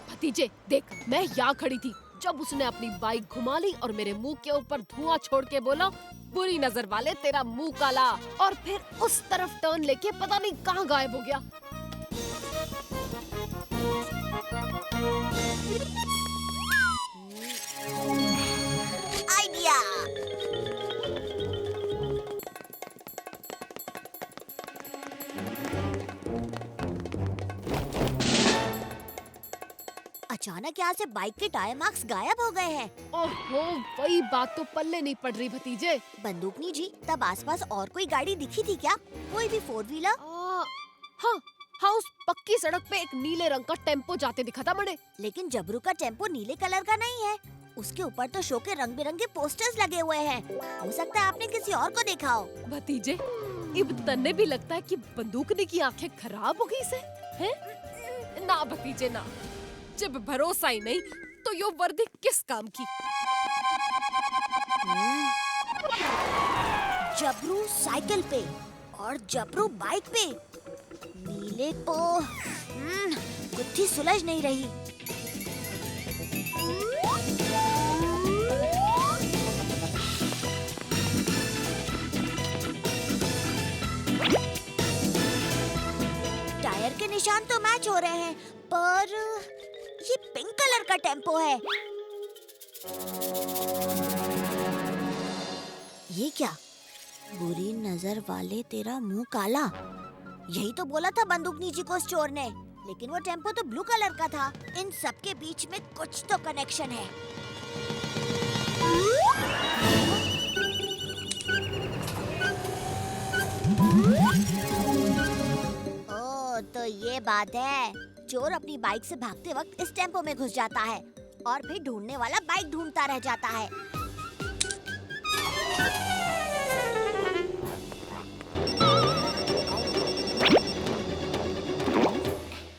भतीजे देख, मैं यहाँ खड़ी थी जब उसने अपनी बाइक घुमा ली और मेरे मुंह के ऊपर धुआं छोड़ के बोला, बुरी नजर वाले तेरा मुंह काला, और फिर उस तरफ टर्न लेके पता नहीं कहाँ गायब हो गया। आइडिया। अचानक यहाँ से बाइक के टायर मार्क्स गायब हो गए हैं। ओहो, वही बात तो पल्ले नहीं पड़ रही भतीजे। बंदूकनी जी, तब आसपास और कोई गाड़ी दिखी थी क्या? कोई भी 4 व्हीलर? हाँ हाँ, उस पक्की सड़क पे एक नीले रंग का टेम्पो जाते दिखा था मुझे। लेकिन जबरू का टेम्पो नीले कलर का नहीं है। उसके ऊपर तो शो के रंग बिरंगे पोस्टर्स लगे हुए हैं। हो सकता है आपने किसी और को देखा हो। भतीजे, इब तन्ने भी लगता है कि बंदूकनी की आंखें खराब हो गई से हैं? ना भतीजे ना, जब भरोसा ही नहीं तो यो वर्दी किस काम की। जबरू साइकिल पे और जबरू बाइक पे, नीले को गुत्थी सुलझ नहीं रही। टायर के निशान तो मैच हो रहे हैं, पर ये पिंक कलर का टेम्पो है। ये क्या? बुरी नजर वाले तेरा मुंह काला। यही तो बोला था बंदूकनी जी को स्टोर ने, लेकिन वो टेम्पो तो ब्लू कलर का था। इन सब के बीच में कुछ तो कनेक्शन है। ओह, तो ये बात है। चोर अपनी बाइक से भागते वक्त इस टेम्पो में घुस जाता है और फिर ढूंढने वाला बाइक ढूंढता रह जाता है।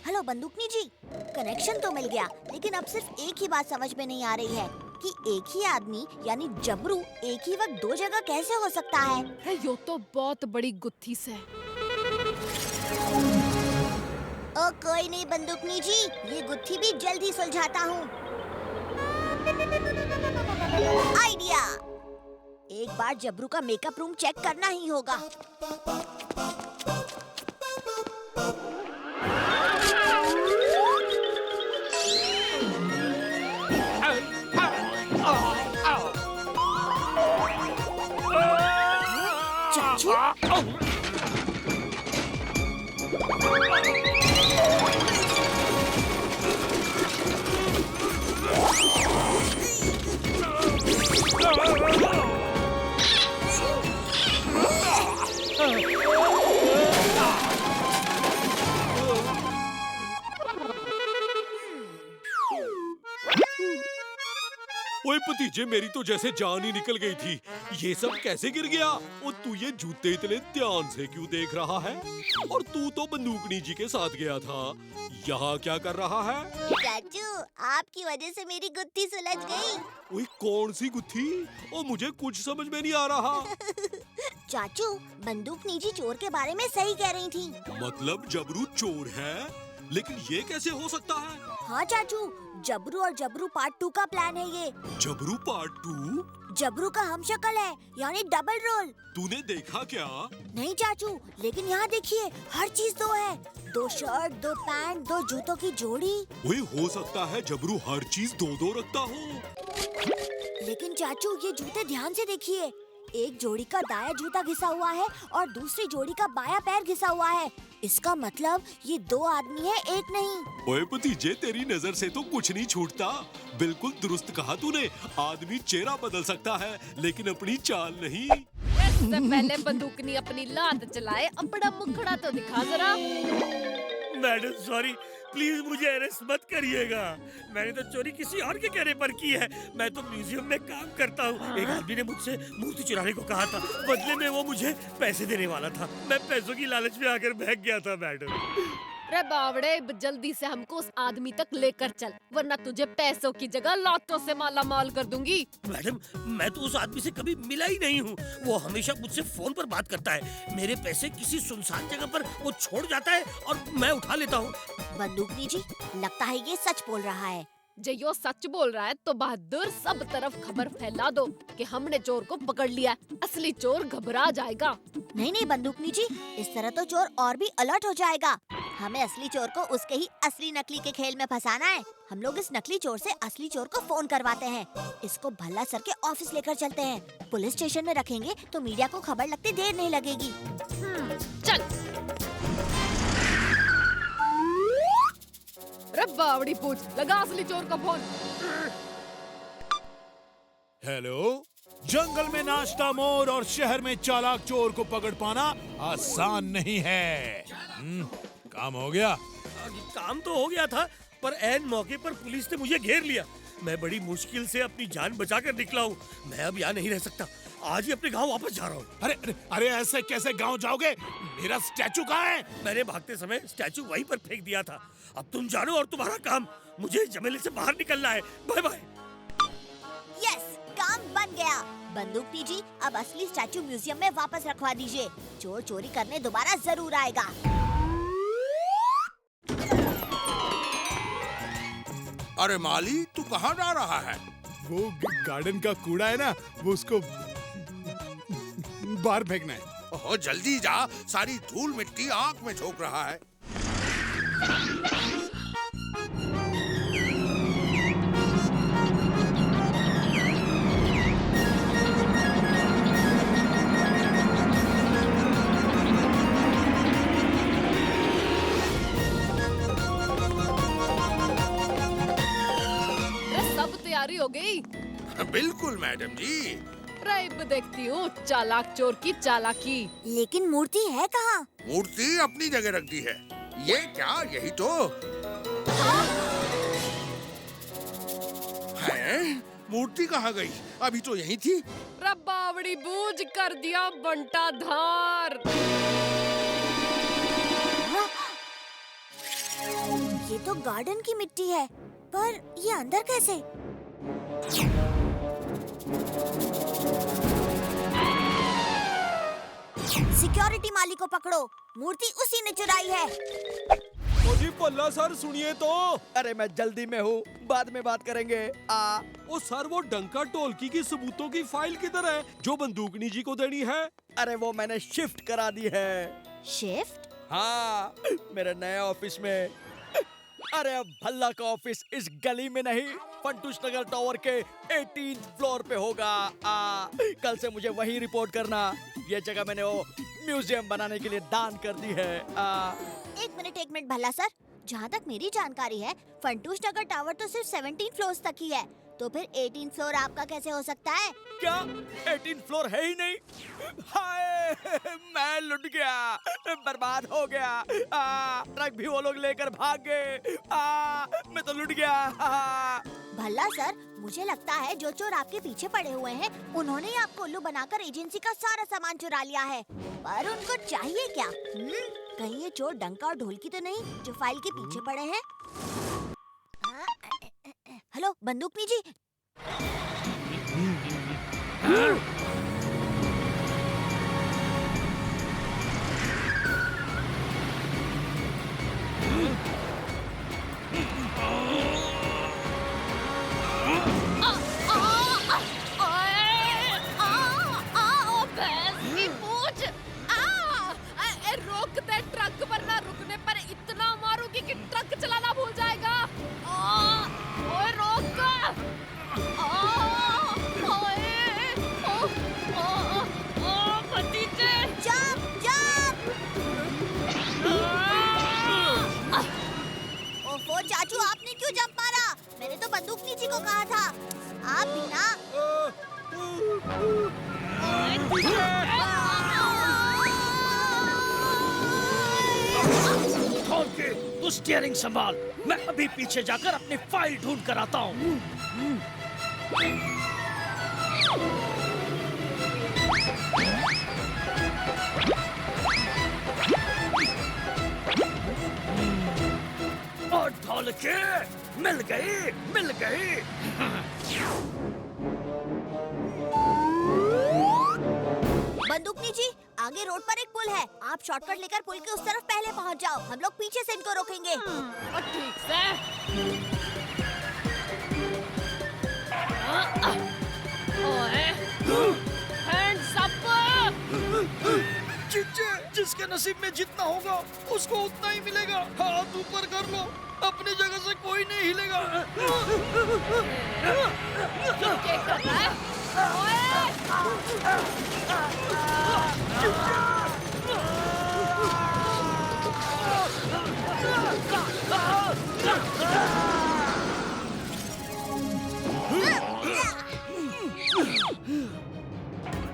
हेलो बंदूकनी जी, कनेक्शन तो मिल गया, लेकिन अब सिर्फ एक ही बात समझ में नहीं आ रही है कि एक ही आदमी यानी जबरू एक ही वक्त 2 जगह कैसे हो सकता है। यो तो बहुत बड़ी गुत्थी से। ओ कोई नहीं बंदूकनी जी, ये गुत्थी भी जल्द ही सुलझाता हूँ। आइडिया। एक बार जबरू का मेकअप रूम चेक करना ही होगा। चाचू, ओए भतीजे, मेरी तो जैसे जान ही निकल गई थी। ये सब कैसे गिर गया? और तू ये जूते इतने ध्यान से क्यों देख रहा है? और तू तो बंदूकनी जी के साथ गया था, यहाँ क्या कर रहा है? चाचू, आपकी वजह से मेरी गुत्थी सुलझ गई। ओए कौन सी गुत्थी? और मुझे कुछ समझ में नहीं आ रहा। चाचू, बंदूकनी जी चोर के बारे में सही कह रही थी। मतलब जबरू चोर है? लेकिन ये कैसे हो सकता है? हाँ चाचू, जबरू और जबरू पार्ट 2 का प्लान है ये। जबरू पार्ट 2? जबरू का हमशक्ल है, यानी डबल रोल। तूने देखा क्या? नहीं चाचू, लेकिन यहाँ देखिए, हर चीज 2 है। 2 शर्ट, 2 पैंट, 2 जूतों की जोड़ी। ओए हो सकता है जबरू हर चीज 2-2 रखता हो। लेकिन चाचू, ये जूते ध्यान से देखिए। एक जोड़ी का दाया जूता घिसा हुआ है और दूसरी जोड़ी का बाया पैर घिसा हुआ है। इसका मतलब ये 2 आदमी है, एक नहीं। ओए भतीजे, तेरी नजर से तो कुछ नहीं छूटता। बिल्कुल दुरुस्त कहा तूने। आदमी चेहरा बदल सकता है, लेकिन अपनी चाल नहीं। इससे पहले बंदूकनी अपनी लात चलाए, अपना मुखड़ा तो दिखा जरा। मैडम सॉरी, प्लीज मुझे अरेस्ट मत करिएगा। मैंने तो चोरी किसी और के कहने पर की है। मैं तो म्यूजियम में काम करता हूँ। एक आदमी ने मुझसे मूर्ति चुराने को कहा था, बदले में वो मुझे पैसे देने वाला था। मैं पैसों की लालच में आकर भाग गया था मैडम। रे बावड़े, जल्दी से हमको उस आदमी तक लेकर चल, वरना तुझे पैसों की जगह लातों से माला माल कर दूंगी। मैडम, मैं तो उस आदमी से कभी मिला ही नहीं हूँ। वो हमेशा मुझसे फोन पर बात करता है। मेरे पैसे किसी सुनसान जगह पर वो छोड़ जाता है और मैं उठा लेता हूँ। बंदूकनी जी, लगता है ये सच बोल रहा है। जे यो सच बोल रहा है तो बहादुर सब तरफ खबर फैला दो कि हमने चोर को पकड़ लिया। असली चोर घबरा जाएगा। नहीं नहीं बंदूकनी जी, इस तरह तो चोर और भी अलर्ट हो जाएगा। हमें असली चोर को उसके ही असली नकली के खेल में फंसाना है। हम लोग इस नकली चोर से असली चोर को फोन करवाते हैं। इसको भल्ला सर के ऑफिस लेकर चलते हैं। पुलिस स्टेशन में रखेंगे तो मीडिया को खबर लगते देर नहीं लगेगी। चल। रे बावड़ी पूछ, लगा असली चोर का फोन। हेलो। जंगल में नाचता मोर और शहर में चालाक चोर को पकड़ पाना आसान नहीं है। काम हो गया। काम तो हो गया था, पर ऐन मौके पर पुलिस ने मुझे घेर लिया। मैं बड़ी मुश्किल से अपनी जान बचाकर निकला हूँ। मैं अब यहाँ नहीं रह सकता। आज ही अपने गांव वापस जा रहा हूँ। अरे अरे अरे, ऐसे कैसे गांव जाओगे? मेरा स्टैचू कहाँ है? मैंने भागते समय स्टैचू वहीं पर फेंक दिया था। अब तुम जानो और तुम्हारा काम। मुझे जमेले से बाहर निकलना है। Bye bye. यस, काम बन गया। बंदूकनी जी, अब असली स्टैचू म्यूजियम में वापस रखवा दीजिए। चोर चोरी करने दोबारा जरूर आएगा। अरे माली, तू कहाँ जा रहा है? वो गार्डन का कूड़ा है ना, वो उसको बाहर फेंकना है। ओहो, जल्दी जा, सारी धूल मिट्टी आंख में झोंक रहा है। तैयारी हो गई? बिल्कुल मैडम जी। अब देखती हूँ चालाक चोर की चालाकी। लेकिन मूर्ति है कहाँ? मूर्ति अपनी जगह रख दी है। ये क्या, यही तो है। मूर्ति कहाँ गई? अभी तो यही थी। रब्बावड़ी बूझ कर दिया बंटा धार। ये तो गार्डन की मिट्टी है, पर ये अंदर कैसे? सिक्योरिटी माली को पकड़ो, मूर्ति उसी ने चुराई है। ओ जी पल्ला सर, सुनिए तो। अरे मैं जल्दी में हूँ, बाद में बात करेंगे। ओ सर, वो डंका ढोलकी की सबूतों की फाइल किधर है जो बंदूकनी जी को देनी है? अरे वो मैंने शिफ्ट करा दी है। शिफ्ट? हाँ, मेरे नए ऑफिस में। अरे अब भल्ला का ऑफिस इस गली में नहीं, फंटूश नगर टावर के 18th फ्लोर पे होगा। कल से मुझे वहीं रिपोर्ट करना। ये जगह मैंने वो म्यूजियम बनाने के लिए दान कर दी है। एक मिनट भल्ला सर, जहाँ तक मेरी जानकारी है फंटूश नगर टावर तो सिर्फ 17 फ्लोर्स तक ही है, तो फिर 18 फ्लोर आपका कैसे हो सकता है? क्या 18 फ्लोर है ही नहीं? हाय, मैं लुट गया, बर्बाद हो गया। ट्रक भी वो लोग लेकर भाग गए। मैं तो लुट गया। भल्ला सर, मुझे लगता है जो चोर आपके पीछे पड़े हुए हैं, उन्होंने ही आपको उल्लू बनाकर एजेंसी का सारा सामान चुरा लिया है। पर उनको चाहिए क्या? कहीं ये चोर डंका और ढोलकी तो नहीं जो फाइल के पीछे पड़े हैं? हेलो बंदूकनी जी। रोक दे ट्रक, वरना रुकने पर इतना मारूंगी कि ट्रक चलाना भूल जाएगा। ओए रोक। भतीजे जंप जंप। ओफो चाचू, आपने क्यों जंप मारा? मैंने तो बंदूकनी जी को कहा था। आप भी ना। कौन के? तू स्टीयरिंग संभाल, मैं अभी पीछे जाकर अपनी फाइल ढूंढ कर आता हूँ। गई, मिल गई। बंदूकनी जी, आगे रोड पर एक पुल है। आप शॉर्टकट लेकर पुल के उस तरफ पहले पहुंच जाओ। हम लोग पीछे से इनको रोकेंगे। और ठीक से ओए, hands up! जिसके नसीब में जितना होगा उसको उतना ही मिलेगा। हाथ ऊपर कर लो, अपनी जगह से कोई नहीं हिलेगा। क्या कर रहा है?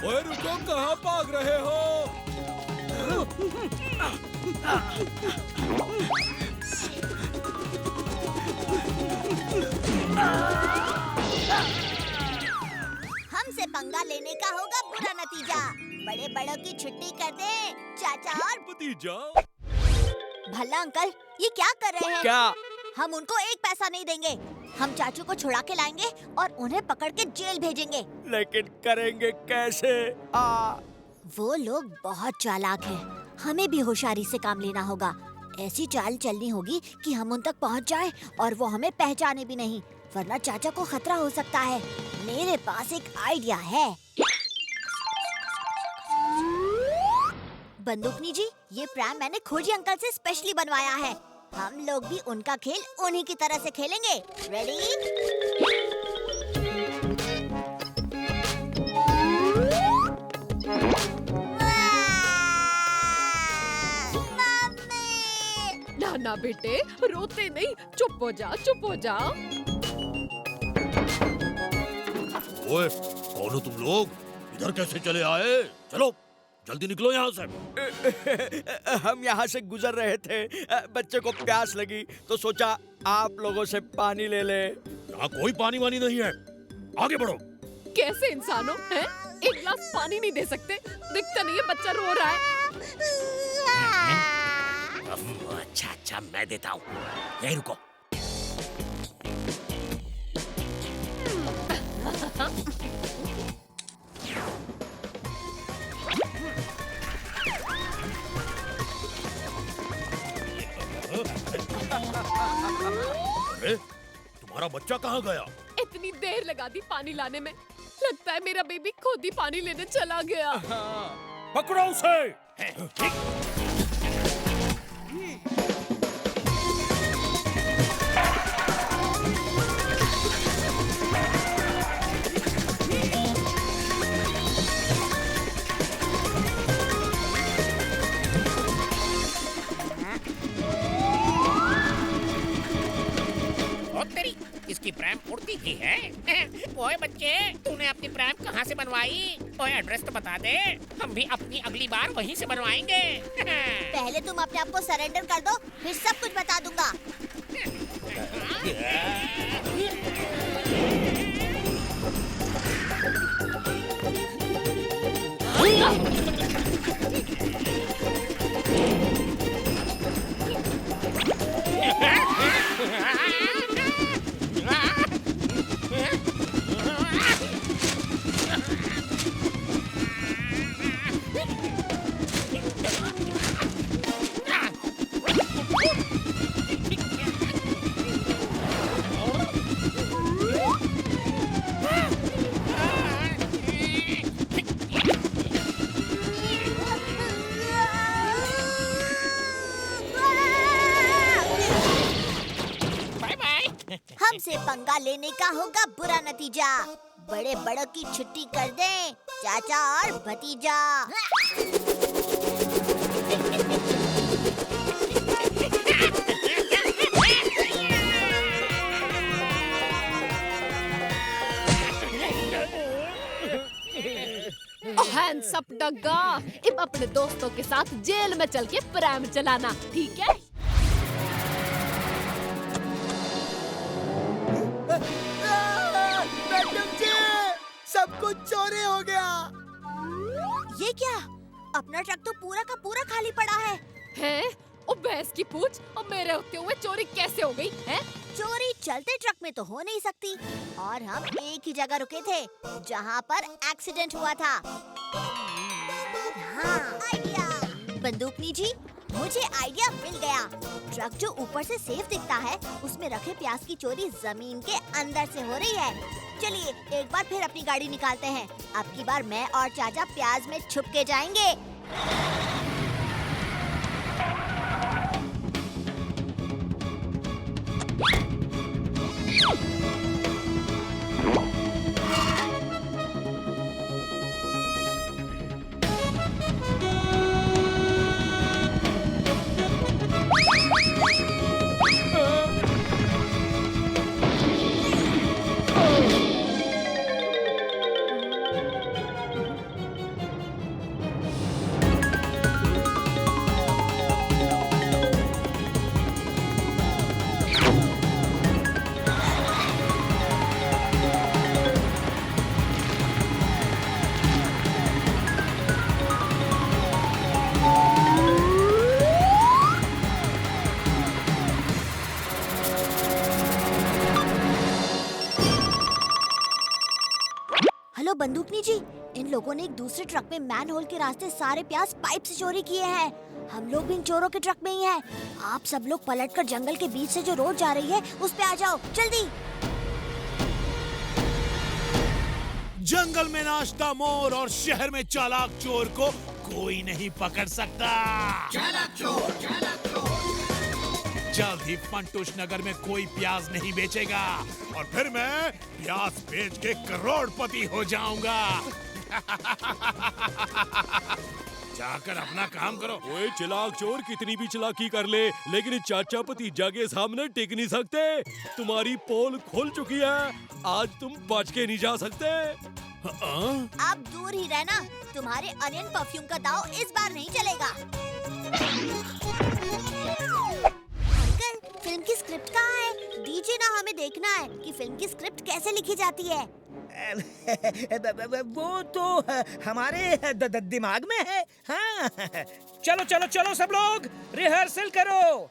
ओए रुको, कहाँ भाग रहे हो? हमसे पंगा लेने का होगा बुरा नतीजा। बड़े बड़ों की छुट्टी कर दे चाचा और भतीजा, भला अंकल, ये क्या कर रहे हैं? क्या? हम उनको एक पैसा नहीं देंगे। हम चाचू को छुड़ा के लाएंगे और उन्हें पकड़ के जेल भेजेंगे। लेकिन करेंगे कैसे? वो लोग बहुत चालाक हैं। हमें भी होशियारी से काम लेना होगा। ऐसी चाल चलनी होगी कि हम उन तक पहुंच जाएं और वो हमें पहचाने भी नहीं, वरना चाचा को खतरा हो सकता है। मेरे पास एक आइडिया है। बंदूकनी जी, ये प्रैम मैंने खोजी अंकल से स्पेशली बनवाया है। हम लोग भी उनका खेल उन्हीं की तरह से खेलेंगे। रेडी? ना ना बेटे, रोते नहीं, चुप हो जा, चुप हो जा। ओए कौन हो तुम लोग? इधर कैसे चले आए? चलो जल्दी निकलो यहाँ से। हम यहाँ से गुजर रहे थे, बच्चे को प्यास लगी तो सोचा आप लोगों से पानी ले ले। यहाँ कोई पानी वानी नहीं है, आगे बढ़ो। कैसे इंसान हो, हैं? एक गिलास पानी नहीं दे सकते? दिखता नहीं है बच्चा रो रहा है। अच्छा अच्छा, मैं देता हूँ। यहीं रुको। अरे तुम्हारा बच्चा कहाँ गया? इतनी देर लगा दी पानी लाने में। लगता है मेरा बेबी खुद ही पानी लेने चला गया। पकड़ो उसे। तेरी इसकी प्रैम उड़ती ही है। ओए बच्चे, तूने अपनी प्रैम कहाँ से बनवाई? ओए एड्रेस तो बता दे, हम भी अपनी अगली बार वहीं से बनवाएंगे। पहले तुम अपने आप को सरेंडर कर दो, फिर सब कुछ बता दूंगा। हमसे पंगा लेने का होगा बुरा नतीजा। बड़े बड़ों की छुट्टी कर दें चाचा और भतीजा। हैंड्स अप डग्गा, अब अपने दोस्तों के साथ जेल में चल के प्रैम चलाना, ठीक है? सब कुछ चोरी हो गया। ये क्या? अपना ट्रक तो पूरा का पूरा खाली पड़ा है। हैं? ओ भैंस की पूछ, और मेरे होते हुए चोरी कैसे हो गई? हैं? चोरी चलते ट्रक में तो हो नहीं सकती और हम एक ही जगह रुके थे जहाँ पर एक्सीडेंट हुआ था। हाँ, आइडिया। बंदूकनी जी, मुझे आइडिया मिल गया। ट्रक जो ऊपर से सेफ दिखता है, उसमें रखे प्याज की चोरी जमीन के अंदर से हो रही है। चलिए एक बार फिर अपनी गाड़ी निकालते हैं। अब की बार मैं और चाचा प्याज में छुप के जाएंगे। हेलो बंदूकनी जी, इन लोगों ने एक दूसरे ट्रक में मैन होल के रास्ते सारे प्याज पाइप से चोरी किए हैं। हम लोग भी इन चोरों के ट्रक में ही हैं। आप सब लोग पलटकर जंगल के बीच से जो रोड जा रही है उस पे आ जाओ, जल्दी। जंगल में नाचता मोर और शहर में चालाक चोर को कोई नहीं पकड़ सकता। चालाक चोर, चालाक चोर। जल्द ही फंटूश नगर में कोई प्याज नहीं बेचेगा और फिर मैं प्याज बेच के करोड़पति हो जाऊंगा। जाकर अपना काम करो। ओए चालाक चोर, कितनी भी चालाकी कर ले, लेकिन चाचा भतीजा के सामने टिक नहीं सकते। तुम्हारी पोल खुल चुकी है, आज तुम बच के नहीं जा सकते। आप दूर ही रहना, तुम्हारे अनियन परफ्यूम का दाव इस बार नहीं चलेगा। अंकल, फिल्म की स्क्रिप्ट कहाँ है? दीजिए ना, हमें देखना है कि फिल्म की स्क्रिप्ट कैसे लिखी जाती है। वो तो हमारे दिमाग में है। हाँ, चलो चलो चलो सब लोग रिहर्सल करो।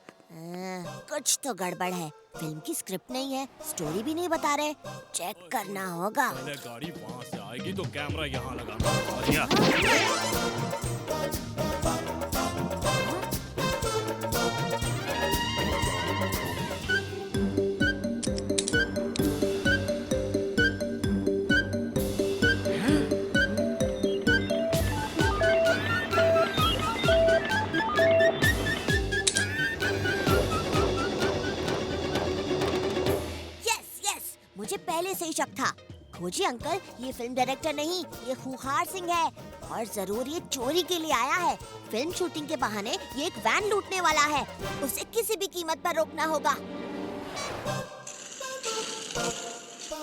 कुछ तो गड़बड़ है। फिल्म की स्क्रिप्ट नहीं है, स्टोरी भी नहीं बता रहे। चेक करना होगा। पहले गाड़ी वहाँ से आएगी तो कैमरा यहाँ लगाना। मुझे पहले से ही शक था। खोजी अंकल, ये फिल्म डायरेक्टर नहीं, ये खूंखार सिंह है और जरूर ये चोरी के लिए आया है। फिल्म शूटिंग के बहाने ये एक वैन लूटने वाला है। उसे किसी भी कीमत पर रोकना होगा।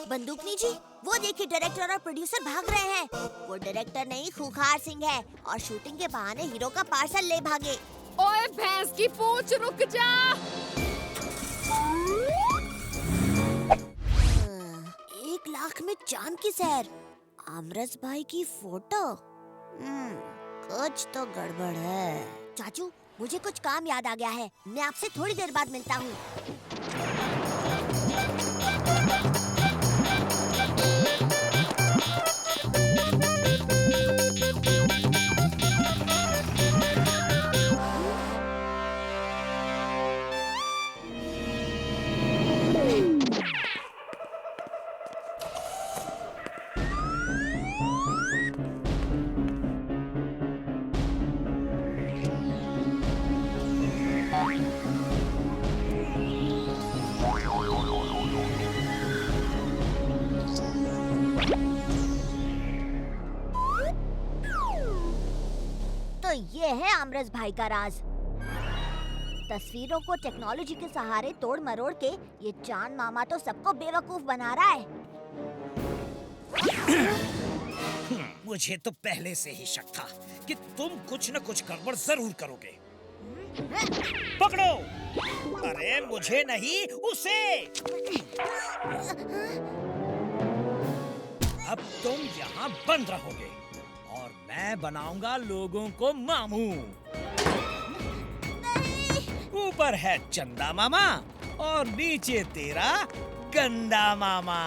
बंदूकनी जी, वो देखिए डायरेक्टर और प्रोड्यूसर भाग रहे हैं। वो डायरेक्टर नहीं, खूंखार सिंह है और शूटिंग के बहाने हीरो का पार्सल ले भागे। ओए भैंस की पूंछ, रुक जा। 1 लाख में चांद की सैर, आमरस भाई की फोटो। कुछ तो गड़बड़ है। चाचू, मुझे कुछ काम याद आ गया है। मैं आपसे थोड़ी देर बाद मिलता हूँ। तो ये है आमरस भाई का राज। तस्वीरों को टेक्नोलॉजी के सहारे तोड़ मरोड़ के ये चांद मामा तो सबको बेवकूफ बना रहा है। मुझे तो पहले से ही शक था कि तुम कुछ न कुछ गड़बड़ जरूर करोगे। पकड़ो! अरे मुझे नहीं, उसे! अब तुम यहाँ बंद रहोगे और मैं बनाऊंगा लोगों को मामू। ऊपर है चंदा मामा और नीचे तेरा गंदा मामा।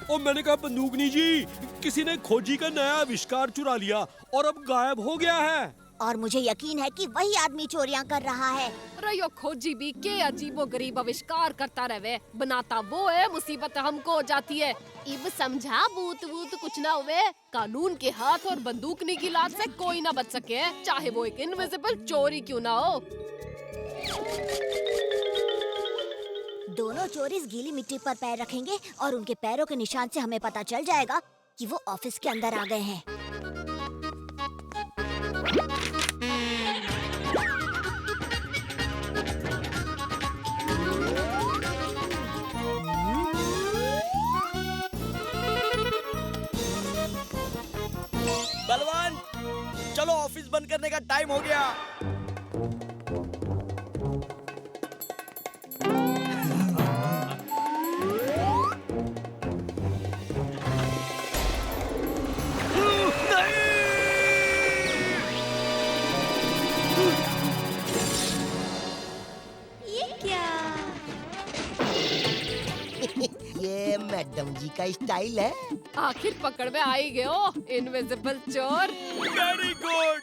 और मैंने कहा बंदूकनी जी, किसी ने खोजी का नया आविष्कार चुरा लिया और अब गायब हो गया है। और मुझे यकीन है कि वही आदमी चोरियां कर रहा है। रयो खोजी भी के अजीबो गरीब आविष्कार करता रहे, बनाता वो है, मुसीबत हमको हो जाती है। इब समझा, बूत बूत कुछ ना हुए। कानून के हाथ और बंदूकनी की लात से कोई ना बच सके, चाहे वो एक इनविजिबल चोरी क्यों ना हो। दोनों चोर इस गीली मिट्टी पर पैर रखेंगे और उनके पैरों के निशान से हमें पता चल जाएगा कि वो ऑफिस के अंदर आ गए हैं। बलवान, चलो ऑफिस बंद करने का टाइम हो गया। ये क्या? ये मैडम जी का स्टाइल है। आखिर पकड़ में आ ही गए हो, इनविजिबल चोर। Very good.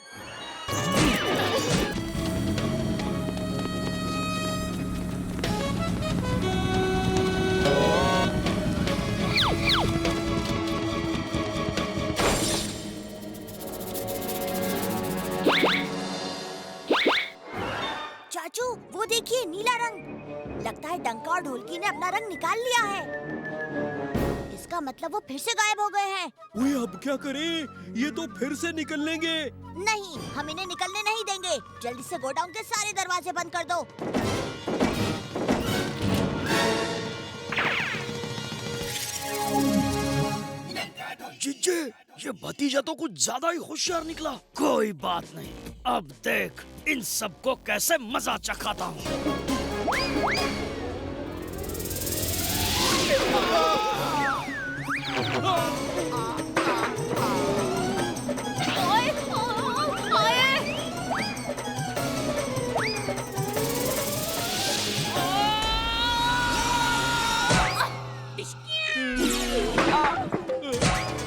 चाचू, वो देखिए नीला रंग। लगता है डंका और ढोलकी ने अपना रंग निकाल लिया है। इसका मतलब वो फिर से गायब हो गए हैं। ओए, अब क्या करें? ये तो फिर से निकल लेंगे। नहीं, हम इन्हें निकलने नहीं देंगे। जल्दी से गोडाउन के सारे दरवाजे बंद कर दो। जीजे, ये भतीजा तो कुछ ज्यादा ही होशियार निकला। कोई बात नहीं, अब देख इन सबको कैसे मजा चखाता हूँ। ओए, आए।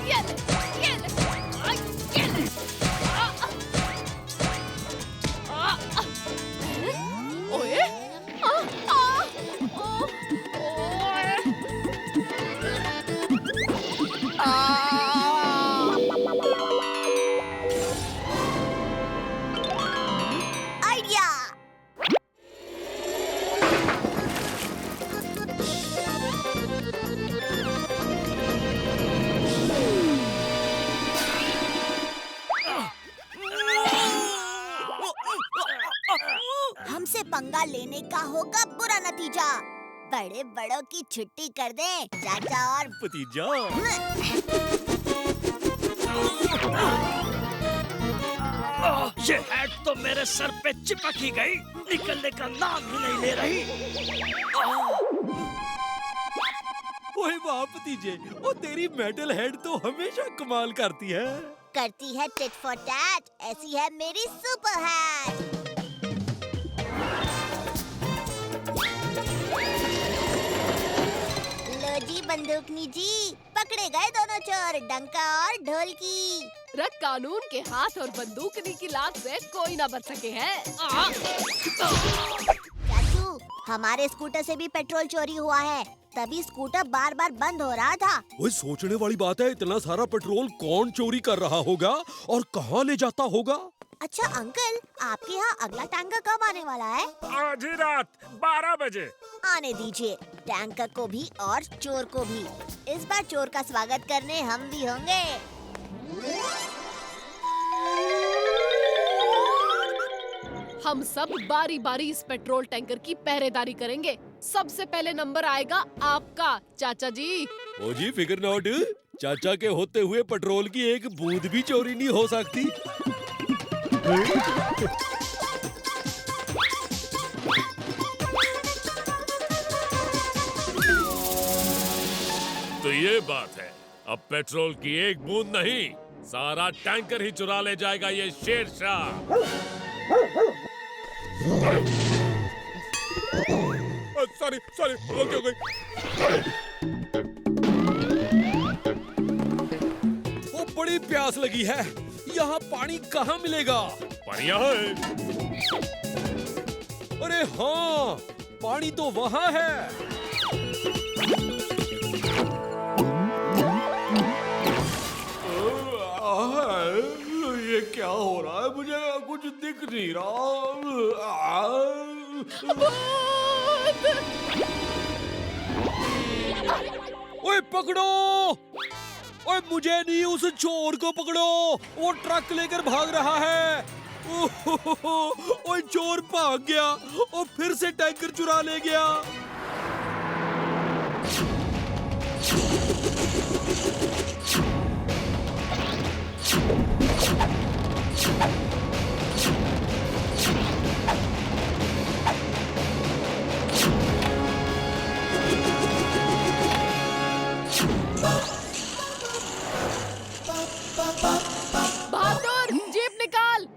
ये ले, ये ले, आई, ये ले। ओए, आइडिया। हमसे पंगा लेने का होगा बुरा नतीजा। बड़े बड़ों की छुट्टी कर दें, चाचा और भतीजा, ये हैट तो मेरे सर पे चिपक ही गई, निकलने का नाम ही नहीं ले रही। ओए वाह भतीजे, ओ तेरी मेटल हेड तो हमेशा कमाल करती है। करती है टिट फॉर टैट। ऐसी है मेरी सुपर हैट। लो जी बंदूकनी जी, पकड़े गए दोनों चोर, डंका और ढोलकी। रख कानून के हाथ और बंदूकनी की लात से कोई ना बच सके है। चाचू, हमारे स्कूटर से भी पेट्रोल चोरी हुआ है, तभी स्कूटर बार बार बंद हो रहा था। ओए, सोचने वाली बात है, इतना सारा पेट्रोल कौन चोरी कर रहा होगा और कहाँ ले जाता होगा? अच्छा अंकल, आपके यहाँ अगला टैंकर कब आने वाला है? आज ही रात 12 बजे। आने दीजिए, टैंकर को भी और चोर को भी। इस बार चोर का स्वागत करने हम भी होंगे। हम सब बारी बारी इस पेट्रोल टैंकर की पहरेदारी करेंगे। सबसे पहले नंबर आएगा आपका, चाचा जी। ओ जी, फिकर नॉट। चाचा के होते हुए पेट्रोल की एक बूंद भी चोरी नहीं हो सकती। तो ये बात है, अब पेट्रोल की एक बूंद नहीं, सारा टैंकर ही चुरा ले जाएगा ये शेरशाह। सॉरी सॉरी, गलती हो गई। वो बड़ी प्यास लगी है, यहाँ पानी कहाँ मिलेगा? पर यहाँ है। अरे हाँ, पानी तो वहाँ है। ये क्या हो रहा है? मुझे कुछ दिख नहीं रहा। ओए पकड़ो! ओए मुझे नहीं, उस चोर को पकड़ो, वो ट्रक लेकर भाग रहा है। ओए चोर भाग गया और फिर से टैंकर चुरा ले गया। बहादुर, जीप निकाल।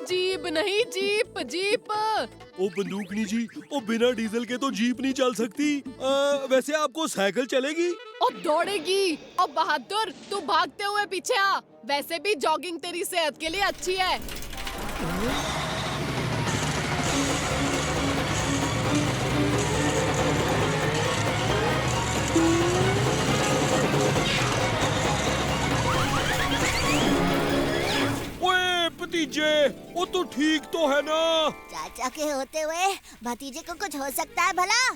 जीप नहीं, जीप जीप। ओ बंदूकनी जी, ओ बिना डीजल के तो जीप नहीं चल सकती। वैसे आपको साइकिल चलेगी? और दौड़ेगी। और बहादुर, तू भागते हुए पीछे आ। वैसे भी जॉगिंग तेरी सेहत के लिए अच्छी है। भतीजे, वो तो ठीक तो है ना? चाचा के होते हुए भतीजे को कुछ हो सकता है भला?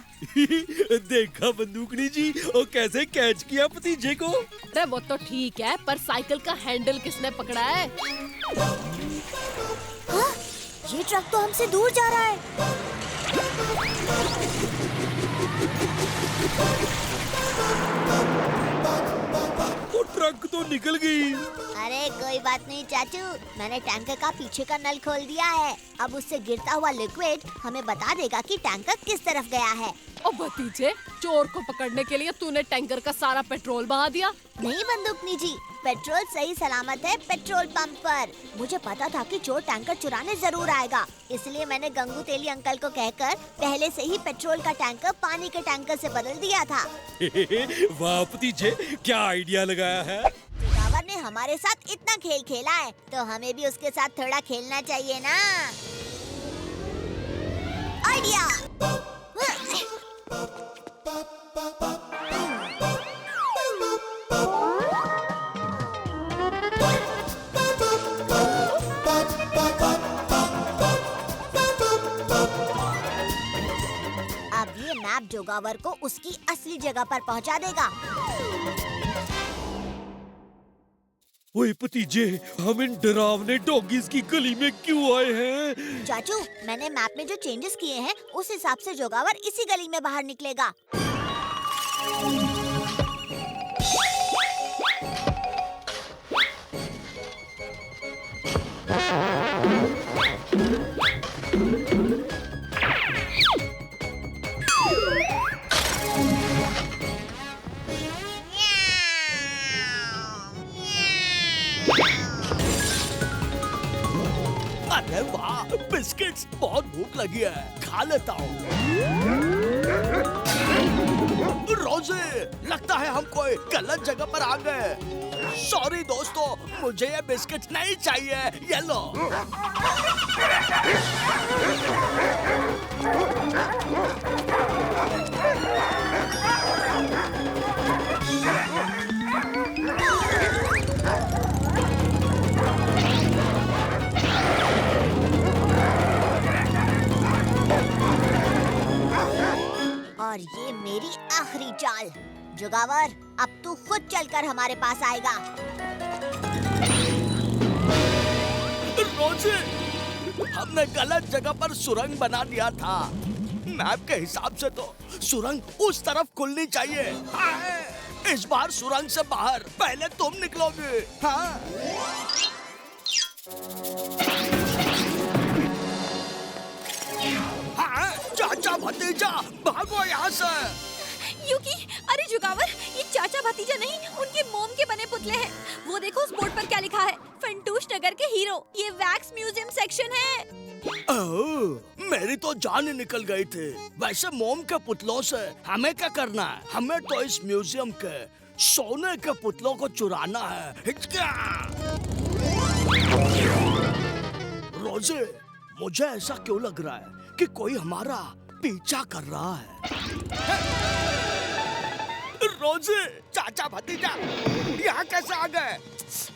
देखा बंदूकनी जी, वो कैसे कैच किया भतीजे को। अरे वो तो ठीक है, पर साइकिल का हैंडल किसने पकड़ा है? हाँ? ये ट्रक तो हमसे दूर जा रहा है। वो ट्रक तो निकल गई। अरे कोई बात नहीं चाचू, मैंने टैंकर का पीछे का नल खोल दिया है। अब उससे गिरता हुआ लिक्विड हमें बता देगा कि टैंकर किस तरफ गया है। ओ भतीजे, चोर को पकड़ने के लिए तूने टैंकर का सारा पेट्रोल बहा दिया? नहीं बंदूकनी जी, पेट्रोल सही सलामत है पेट्रोल पंप पर। मुझे पता था कि चोर टैंकर चुराने जरूर आएगा, इसलिए मैंने गंगू तेली अंकल को कहकर पहले से ही पेट्रोल का टैंकर पानी के टैंकर से बदल दिया था। वाह भतीजे, क्या आइडिया लगाया है। जोगावर ने हमारे साथ इतना खेल खेला है, तो हमें भी उसके साथ थोड़ा खेलना चाहिए ना। आइडिया। अब ये मैप जोगावर को उसकी असली जगह पर पहुंचा देगा। ओए भतीजे, हम इन डरावने डॉगीज की गली में क्यों आए हैं? चाचू, मैंने मैप में जो चेंजेस किए हैं, उस हिसाब से जोगावर इसी गली में बाहर निकलेगा। अरे वाह, बिस्किट्स, बहुत भूख लगी है, खा लेता हूँ। रोजे, लगता है हम कोई गलत जगह पर आ गए। सॉरी दोस्तों, मुझे ये बिस्किट नहीं चाहिए। ये लो। और ये मेरी आखिरी चाल। जोगावर, अब तू खुद चलकर हमारे पास आएगा। रोजे, हमने गलत जगह पर सुरंग बना दिया था। मैप के हिसाब से तो सुरंग उस तरफ खुलनी चाहिए। हाँ, इस बार सुरंग से बाहर पहले तुम निकलोगे। हाँ। हाँ, चाचा भतीजा, भागो यहाँ से। यूकी, अरे जुगावर, ये चाचा भतीजा नहीं, उनके मोम के बने पुतले हैं। वो देखो उस बोर्ड पर क्या लिखा है, फंटूश नगर के हीरो। ये वैक्स म्यूजियम सेक्शन है। ओह, मेरी तो जान ही निकल गई थी। वैसे मोम के पुतलों से हमें क्या करना है? हमें तो इस म्यूजियम के सोने के पुतलों को चुराना है। हिचका! रोजे, मुझे ऐसा क्यों लग रहा है कि कोई हमारा पीछा कर रहा है? रोजे, चाचा भतीजा यहाँ कैसे आ गए?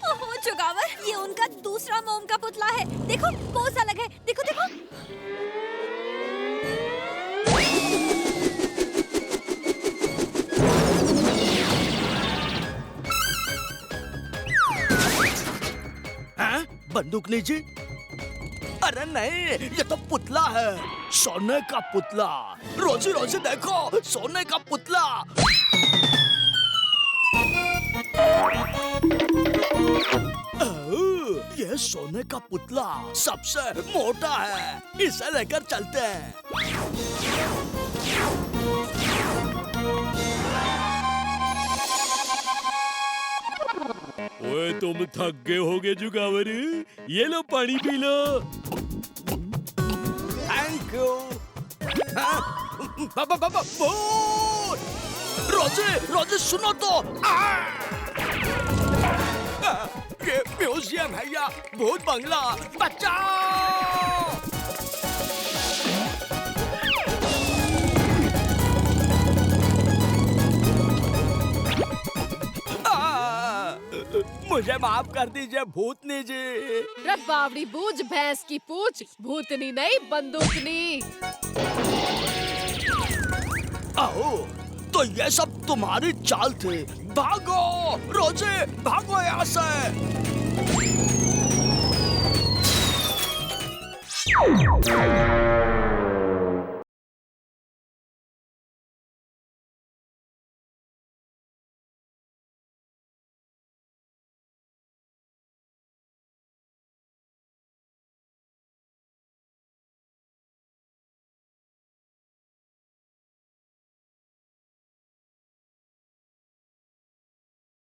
ओहो जुगावर, ये उनका दूसरा मोम का पुतला है। देखो पोज अलग है। देखो देखो। हैं? बंदूकनी जी? अरे नहीं, ये तो पुतला है, सोने का पुतला। रोजी रोजी देखो, सोने का पुतला। ये सोने का पुतला सबसे मोटा है, इसे लेकर चलते हैं। ओए तुम थक गए होगे जुगावर, ये लो पानी पी लो। Thank you. रोजे रोजे सुनो तो। ये म्यूजियम है या भूत बंगला? बचाओ! मुझे माफ कर दीजिए भूतनी जी। रबावड़ी बूझ भैंस की पूछ, भूतनी नहीं बंदूकनी। आओ, तो ये सब तुम्हारी चाल थी। भागो रोजे, भागो यहाँ से।